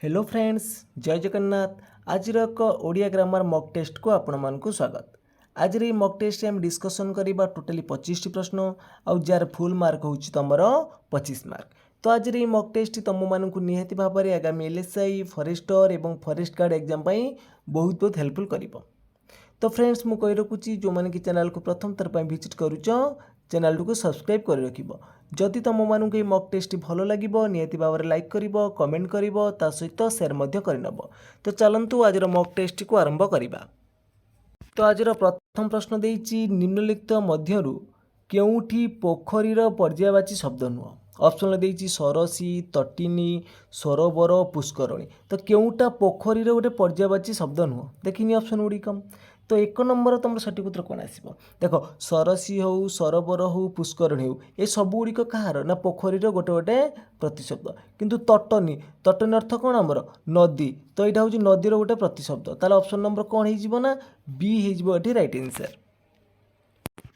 Hello friends, जय जगन्नाथ। आज एक ओडिया ग्रामर मॉक टेस्ट को आपण मानकु स्वागत। आज रे मॉक टेस्ट हम डिस्कशन करिबा टोटली 25 टी प्रश्न आउ जार फुल मार्क होची तमर 25 मार्क। तो आज रे मॉक टेस्ट तम मानकु निहाती भाबरे आगामी एलएसआई फॉरेस्टर एवं फॉरेस्ट गार्ड एग्जाम पई बहुत बहुत हेल्पफुल करिवो। तो फ्रेंड्स मु कहि रखुची जो माने कि चैनल को प्रथम थर पई विजिट करूछ चैनल को सब्सक्राइब कर रखिबो। जदि तुम मानक ये मॉक टेस्ट भल लगे निहाती भाव में लाइक कर कमेंट कर सहित सेयार मध्य करनब। तो चलतु आज मॉक टेस्ट को आरंभ करवा। तो आज प्रथम प्रश्न देइछि निम्नलिखित मध्यरु केउठी पोखरीर पर्यायवाची शब्द नुह। ऑप्शन देइछि सरसी, तटिनी, सरोवर, पुष्करणी। तो केउटा पोखरीर गोटे पर्यायवाची शब्द नुह देखिनी ऑप्शन गुड़िक। तो एक नंबर तुम सठिक उत्तर कौन आसो देख सरसी हो, सरोवर हो, पुष्करणी हो, ये सब गुड़िक कहार ना पोखरीर गोटे गोटे प्रतिशब्द। किंतु तटनी, तटनी अर्थ कौन आमर नदी। तो यहाँ हूँ नदीर गोटे प्रतिशब्द। ताले ऑप्शन नंबर कौन हो ना बी हो राइट आंसर।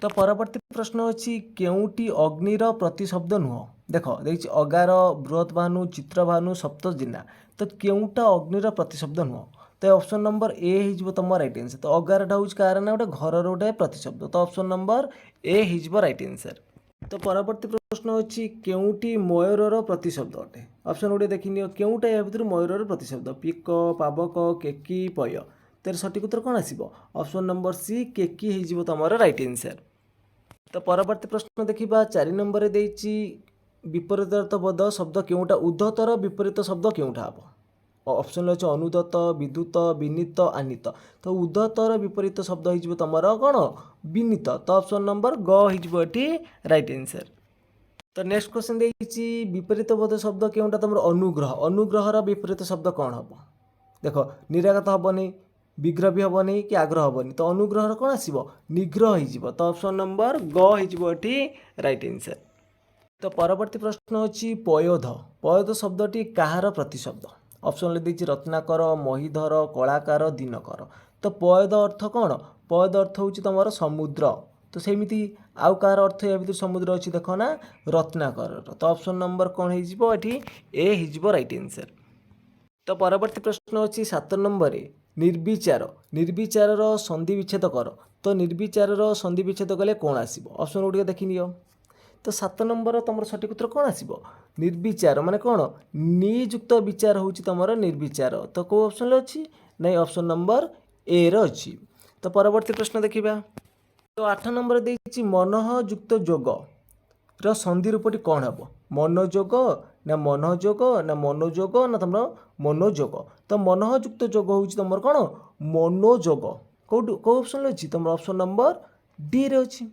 तो परवर्ती प्रश्न अच्छी केउटी अग्निर प्रतिशब्द नुह। देख देखिए अगार, बृहत्भानु, चित्रभानु, सप्तजिना। तो केउटा अग्निर प्रतिशब्द नुह। तो ऑप्शन नंबर ए हो तुम राइट आंसर। तो अगारटा हूँ कार ना गोटे घर गोटे प्रतिशब्द। तो ऑप्शन नंबर ए हो राइट आंसर। तो परवर्ती प्रश्न अच्छी केउटी मयूरर प्रतिशब्द अटे। ऑप्शन गोटे देखनी केउटा या भर मयूरर प्रतिशब्द पिक, पावक, केकी, पय। तेर सठिक उत्तर कौन आसो ऑप्शन नंबर सी केकी हो तुम राइट आंसर। तो परवर्ती प्रश्न देखा 4 नंबर देइछि विपरीतार्थबोध शब्द केउटा उद्धतर विपरीत शब्द केउटा हम। ऑप्शन अच्छे अनुदत्त, विद्युत, विनीत, आनीत। तो उद्धतर विपरीत शब्द हो तुम कौन विनीत। तो ऑप्शन नंबर ग हो राइट आंसर। तो नेक्स्ट क्वेश्चन देइछि विपरीत बोध शब्द केउटा तुम अनुग्रह। अनुग्रहर विपरीत शब्द कौन हम। देख निरागत हेनी, विग्रह भी हेनी कि आग्रह हेनी। तो अनुग्रह कौन आसो निग्रह हो। तो ऑप्शन नंबर ग हो राइट आंसर। तो परवर्ती प्रश्न अच्छी पयोध। पयोध शब्दटी कହାର प्रतिशब्द। ऑप्शन देइछि रत्नाकर, महीधर, कलाकार, दिनकर। तो पयोध अर्थ कौन पयोध अर्थ हूँ तुम समुद्र। तो सेमती आउ कार अर्थ या भर समुद्र अच्छी देख ना रत्नाकर। तो ऑप्शन नंबर कौन हो ए हो राइट आंसर। तो परवर्ती प्रश्न अच्छी 7 नंबर निर्विचार। निर्विचार संधि विच्छेद कर। तो निर्विचार संधि विच्छेद कले कौन आसो ऑप्शन गुड़िक देखनी। तो 7 नंबर तुम सठिक उत्तर कौन आसो निर्विचार माने कौन नियुक्त विचार हूँ तुम निर्विचार। तो कौ ऑप्शन अच्छी नहीं ऑप्शन नंबर ए रही। तो परवर्ती प्रश्न देखा। तो 8 नंबर देइछि मनोयुक्त जोग र संधि रूपटी कौन हम। मनोजोग ना मनोजोग ना मनोजोग ना तुम मनोजोग। तो मनोयुक्त जोग हूँ तुम कौन मनोजोग। कौ ऑप्शन अच्छी तुम ऑप्शन नंबर डी रे अच्छी।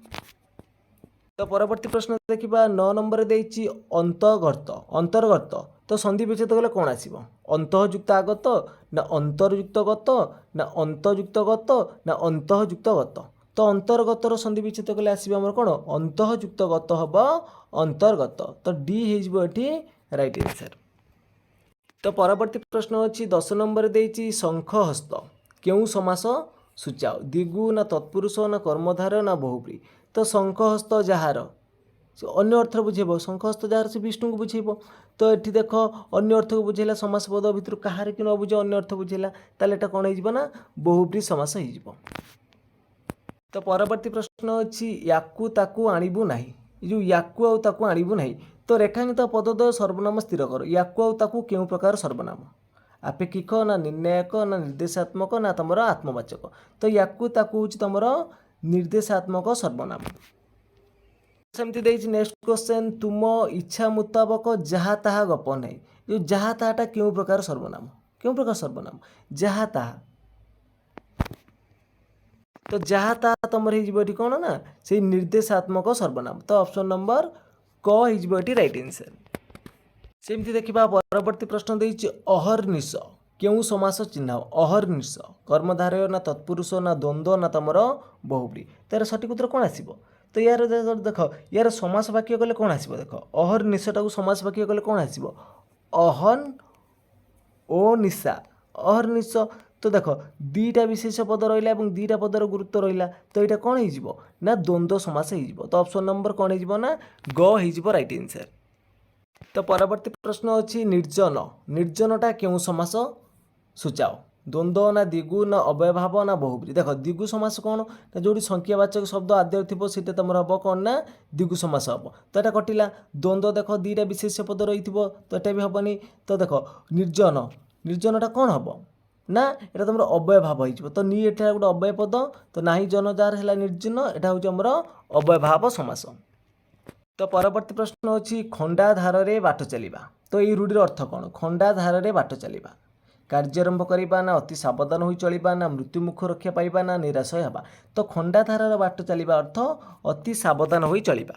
तो परवर्ती प्रश्न देखा 9 नंबर देइछि अंतर्गत। अंतर्गत तो संधि विच्छेद कले कौन आसो अंतयुक्त आगत ना अंतर्युक्त गत ना अंतयुक्त गत ना अंतयुक्त गत। तो अंतर्गतर संधि विच्छेद कले आसो आमर कौन अंतयुक्त गत हम अंतर्गत। तो डी हो राइट आंसर। तो परवर्ती प्रश्न अच्छी 10 नंबर देइछि शंखहस्त केउ समास सूचाओ। दिगु ना तत्पुरुष ना कर्मधार ना बहुब्री। तो शंखहस्त जार अन्य अर्थ बुझेब। शंखहस्त जार से विष्णु को बुझेब। तो ये देख अन्य अर्थ को बुझेला समास पद भितर कहार कि न बुझे अन्य अर्थ बुझेला ताले एटा कौन हो बहुब्री समास हो। तो परवर्ती प्रश्न अच्छी याकू ताकू आणबू नाही। जो याकू आउ ताकू आणबू नाही। तो रेखांकित पदद्वय सर्वनाम स्थिर कर। याकू आउ ताकू केउ प्रकार सर्वनाम आपेक्षिक ना निर्णायक ना निर्देशात्मक ना तुम आत्मवाचक। तो याकू ताकू हूँ तुम निर्देशात्मक सर्वनाम। सेमती देइछि नेक्स्ट क्वेश्चन तुम इच्छा मुताबक जहाँ ताहा गप नहीं। जो जहाँ ताहाटा केउ प्रकार सर्वनाम केउ प्रकार सर्वनाम जहाँ ताहा। तो जहाँ ताहा तुम हो कौन ना से निर्देशात्मक सर्वनाम। तो ऑप्शन नंबर क हो राइट आंसर। सेमती देखा परवर्ती प्रश्न देइछि अहर्निश केउ समास चिन्ह। अहर्निश कर्मधारय ना तत्पुरुष ना द्वंद्व ना तुम बहुब्री। तार सठिक उत्तर कौन आसो। तो यार देख यार समास वाक्य कले कौन आसो। देख अहर्निशटा को समास वाक्य कले कौन आसो अहन ओ निशा अहर्निश। तो देख दीटा विशेष पद रहा और दीटा पदर गुरुत्व रहा। तो यहाँ कौन हो ना द्वंद्व समास हो। तो ऑप्शन नंबर कौन हो ना ग हो राइट आंसर। तो परवर्ती प्रश्न अच्छी निर्जन निर्जनटा क्यों समास सूचाओ द्वंद्व ना दिगु ना अव्ययभाव ना बहुब्री देख दिगु समास कौन ना जो संख्यावाचक शब्द आद्य थी से तुम हम कौन ना दिगु समास हम तो यहाँ कटिला द्वंद्व देख दुईटा विशेष पद रही तो यहाँ भी हेनी तो देख निर्जन निर्जनटा कौन हम ना यहाँ तुम अव्ययभाव हो तो नी एटा गोटे अव्यय पद तो ना जन जार है निर्जन यहाँ हूँ आमर अव्ययभाव समास। तो परवर्ती प्रश्न अच्छी खंडाधार रे बाट चलवा तो ये रूढ़िर अर्थ कौन खंडाधार रे बाट चलवा कार्यारंभ करवा ना अति सावधान हो चलवा ना मृत्युमुख रक्षा पाइबा ना निराश होगा तो खंडाधार बाट चलवा अर्थ अति सावधान हो चलवा।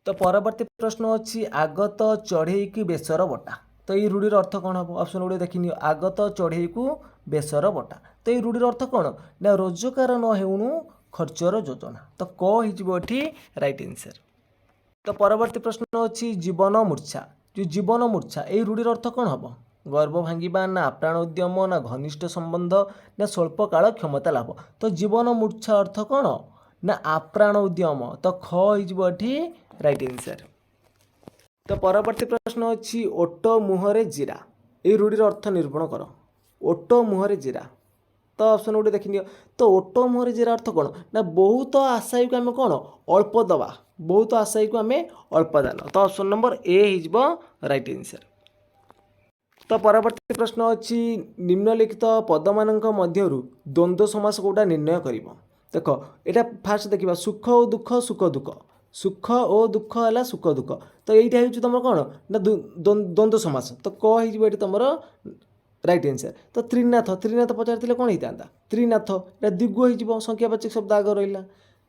तो परवर्ती प्रश्न अच्छी आगत चढ़ई की बेसर बटा तो ये रूढ़िर अर्थ कौन हम ऑप्शन गुड़े देखनी आगत चढ़ई को बेसर बटा तो ये रूढ़िर अर्थ कौन ना रोजगार न हेउणु खर्चर योजना तो कही राइट आंसर। तो परवर्ती प्रश्न अच्छी जीवन मूर्छा जो जीवन मूर्छा ये रूढ़िर अर्थ कौन हम गर्भ भांगा ना आप्राण उद्यम ना घनिष्ठ संबंध ना स्वल्पकाल क्षमता लाभ तो जीवन मूर्छा अर्थ कौन ना आप्राण उद्यम तो ख राइट आंसर। तो परवर्ती प्रश्न अच्छी ओट मुहरे जीरा ये रूढ़िर अर्थ निरूपण कर ओट मुहरे जीरा तो ऑप्शन गोटे देखनी तो ओट मुहरे जीरा अर्थ कौन ना बहुत आशायी को आम कौन अल्प दवा बहुत आशायी को आम अल्प दान तो ऑप्शन नंबर ए हो राइट आंसर। तो परवर्ती प्रश्न अच्छी निम्नलिखित पद मान मध्यरु द्वंद्व समास कोटा निर्णय कर देख यहाँ फास्ट देखा सुख और दुख सुख दुख सुख और दुख है सुख दुख तो यही हूँ तुम कौन ना द्वंद्व समास तो कही तुम राइट आंसर। तो त्रिनाथ त्रिनाथ पचार कौन होता त्रिनाथ यहाँ दिगु हो संख्यावाचक शब्द आग रहा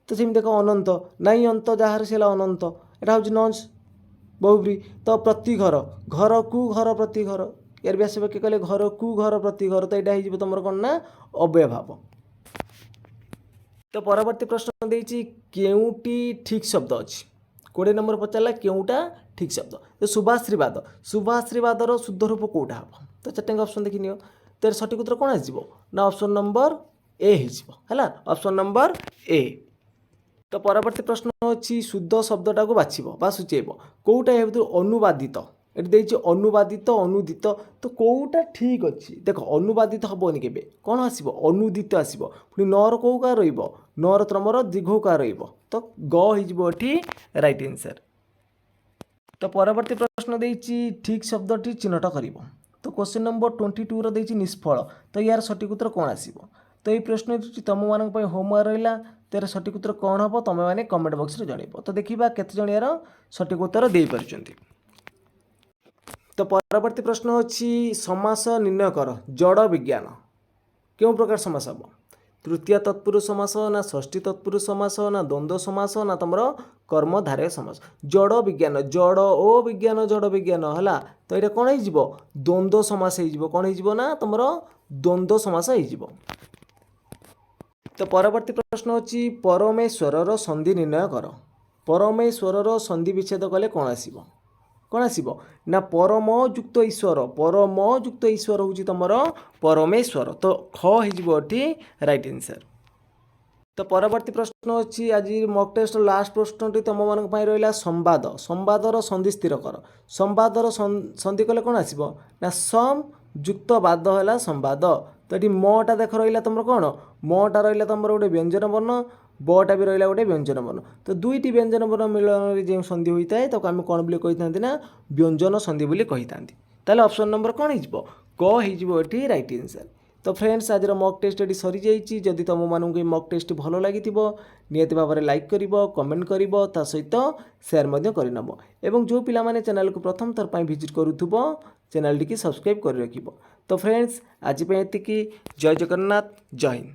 तो सेम देख अनंत नाई अंत जार से अनंत यहाँ हूँ नंस बहुब्री तो प्रति घर घर को घर प्रति घर यार व्यास वाक्य कहले घर को घर प्रति घर तो यहाँ हो तुम कौन ना अव्ययभाव। तो परवर्ती प्रश्न देती केउटी ठीक शब्द अच्छी 20 नंबर पचारा केउटा ठीक शब्द तो शुभाश्रीवाद शुभाश्रीवादर शुद्ध रूप कौटा हम तो 4 ऑप्शन देखी नियो तो सठिक उत्तर कौन आसो ना ऑप्शन नंबर ए है ऑप्शन नंबर ए। तो परवर्ती प्रश्न अच्छी शुद्ध शब्दटा को बाछब बा सूचेब कौटा अनुवादित ये देखिए अनुवादित अनुदित तो कौटा ठीक अच्छी देख अनुवादित हेनी के कौन आसो अनुदित आसो पुणी नर कौ का नर त्रमर दीर्घ का तो ग राइट आंसर। तो परवर्ती प्रश्न देती ठीक शब्दटी चिन्हट कर तो क्वेश्चन नंबर 22 रही निष्फल तो यार सठिक उत्तर कौन आसो तो ये प्रश्न तुम मान होमवर्क रहा तो यार सठिक उत्तर कौन हम तुम मैंने कमेंट बॉक्स में जनइब तो देखा केते जन यार सठिक उत्तर दे पार। तो परवर्ती प्रश्न अच्छी समास निर्णय कर जड़ विज्ञान क्यों प्रकार समास हम तृतीय तत्पुरुष समास ना षष्ठी तत्पुरुष समास ना द्वंद्व समास ना तुम कर्मधारय समास जड़ विज्ञान जड़ ओ विज्ञान जड़ विज्ञान है तो ये कौन हो द्वंद्व समास हो कौन हो ना तुम द्वंद्व समास हो। तो परवर्ती प्रश्न अच्छी परमेश्वर संधि निर्णय कर परमेश्वर संधि विच्छेद कले कौन आसो कौन आसो ना परम युक्त ईश्वर हूँ तुम परमेश्वर तो ख हो राइट आंसर। तो परवर्ती प्रश्न अच्छी आज मॉक टेस्ट लास्ट प्रश्न तुम मान रहा संवाद संवादर संधि स्थिर कर संवादर संधि कले कौन आसो ना सम युक्त बाद है संवाद तो ये मटा देख रहा तुम कौन मटा रहा तुम गोटे व्यंजन वर्ण बटा भी रहा गोटे व्यंजन वर्ण तो दुईटी व्यंजन वर्ण मिलन जो संधि होता है तो आम कौन बोली कही ना व्यंजन संधि बोली कही था ऑप्शन नंबर कौन हो क राइट आंसर। तो फ्रेंड्स आज मॉक टेस्ट ये सरी जाइए जदि तुम मानक मॉक टेस्ट भल लगी निहत भाव में लाइक कर कमेंट कर सहित सेयार करनब एवं जो पिला माने चैनल को प्रथम थर पर विजिट करूथुब चैनल टी सब्सक्राइब कर रखिब। तो फ्रेंड्स आज एतिकी जय जगन्नाथ जय हिंद।